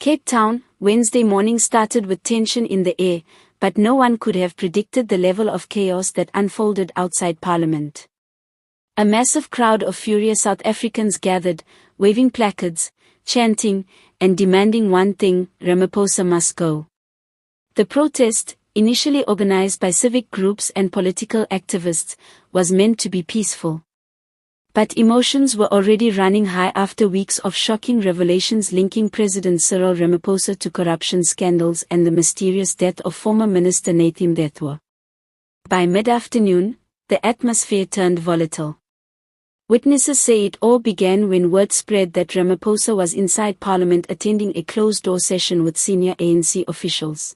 Cape Town, Wednesday morning started with tension in the air, but no one could have predicted the level of chaos that unfolded outside Parliament. A massive crowd of furious South Africans gathered, waving placards, chanting, and demanding one thing: Ramaphosa must go. The protest, initially organized by civic groups and political activists, was meant to be peaceful. But emotions were already running high after weeks of shocking revelations linking President Cyril Ramaphosa to corruption scandals and the mysterious death of former Minister Nathan Thethwa. By mid-afternoon, the atmosphere turned volatile. Witnesses say it all began when word spread that Ramaphosa was inside Parliament attending a closed-door session with senior ANC officials.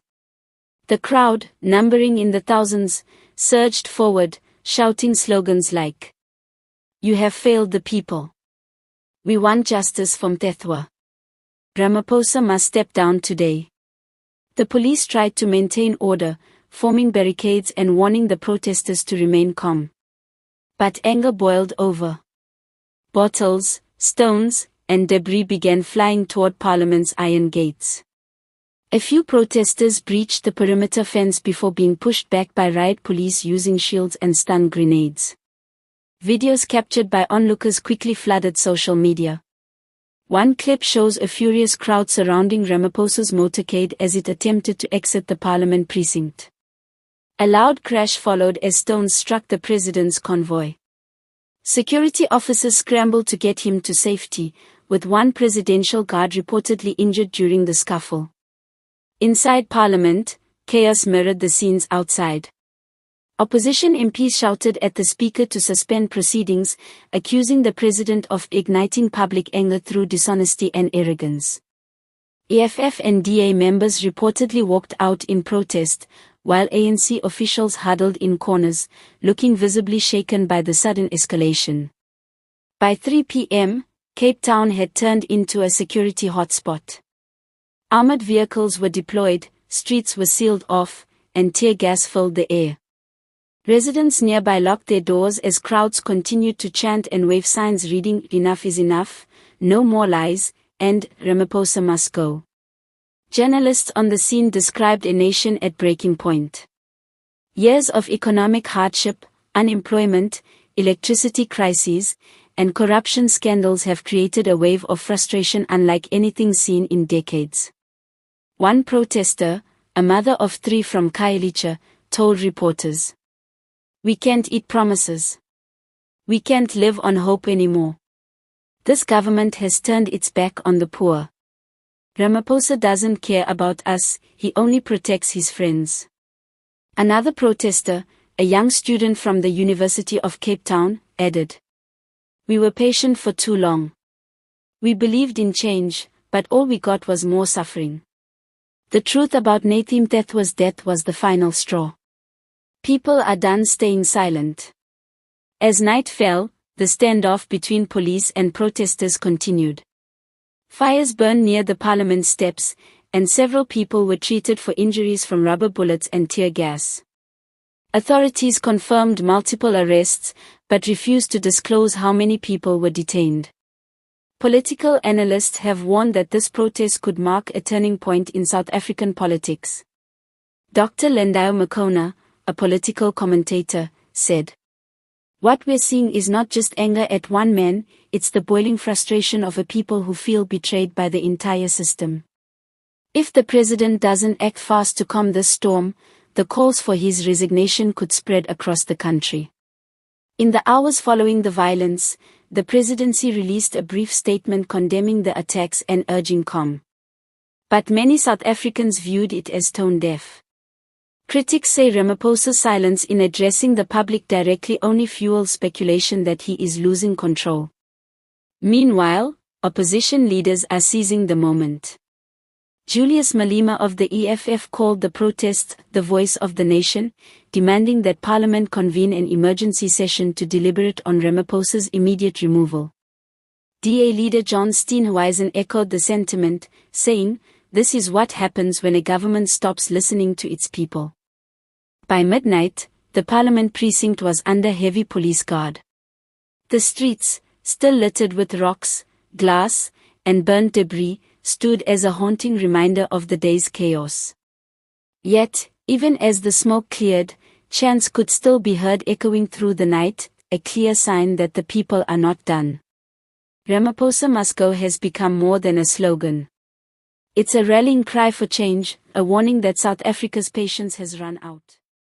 The crowd, numbering in the thousands, surged forward, shouting slogans like, "You have failed the people. We want justice from Thethwa. Ramaphosa must step down today." The police tried to maintain order, forming barricades and warning the protesters to remain calm. But anger boiled over. Bottles, stones, and debris began flying toward Parliament's iron gates. A few protesters breached the perimeter fence before being pushed back by riot police using shields and stun grenades. Videos captured by onlookers quickly flooded social media. One clip shows a furious crowd surrounding Ramaphosa's motorcade as it attempted to exit the Parliament precinct. A loud crash followed as stones struck the president's convoy. Security officers scrambled to get him to safety, with one presidential guard reportedly injured during the scuffle. Inside Parliament, chaos mirrored the scenes outside. Opposition MPs shouted at the Speaker to suspend proceedings, accusing the President of igniting public anger through dishonesty and arrogance. EFF and DA members reportedly walked out in protest, while ANC officials huddled in corners, looking visibly shaken by the sudden escalation. By 3 p.m., Cape Town had turned into a security hotspot. Armored vehicles were deployed, streets were sealed off, and tear gas filled the air. Residents nearby locked their doors as crowds continued to chant and wave signs reading "Enough is enough," "No more lies," and "Ramaphosa must go." Journalists on the scene described a nation at breaking point. Years of economic hardship, unemployment, electricity crises, and corruption scandals have created a wave of frustration unlike anything seen in decades. One protester, a mother of 3 from Khayelitsha, told reporters, "We can't eat promises. We can't live on hope anymore. This government has turned its back on the poor. Ramaphosa doesn't care about us, he only protects his friends." Another protester, a young student from the University of Cape Town, added, "We were patient for too long. We believed in change, but all we got was more suffering." The truth about Nathan Thethwa's death was the final straw. People are done staying silent. As night fell, the standoff between police and protesters continued. Fires burned near the Parliament steps, and several people were treated for injuries from rubber bullets and tear gas. Authorities confirmed multiple arrests, but refused to disclose how many people were detained. Political analysts have warned that this protest could mark a turning point in South African politics. Dr. Lindayo Makona, a political commentator, said, "What we're seeing is not just anger at one man, it's the boiling frustration of a people who feel betrayed by the entire system. If the president doesn't act fast to calm this storm, the calls for his resignation could spread across the country." In the hours following the violence, the presidency released a brief statement condemning the attacks and urging calm. But many South Africans viewed it as tone-deaf. Critics say Ramaphosa's silence in addressing the public directly only fuels speculation that he is losing control. Meanwhile, opposition leaders are seizing the moment. Julius Malema of the EFF called the protest "the voice of the nation," demanding that Parliament convene an emergency session to deliberate on Ramaphosa's immediate removal. DA leader John Steenhuisen echoed the sentiment, saying, "This is what happens when a government stops listening to its people." By midnight, the Parliament precinct was under heavy police guard. The streets, still littered with rocks, glass, and burnt debris, stood as a haunting reminder of the day's chaos. Yet, even as the smoke cleared, chants could still be heard echoing through the night, a clear sign that the people are not done. Ramaphosa must go has become more than a slogan. It's a rallying cry for change, a warning that South Africa's patience has run out.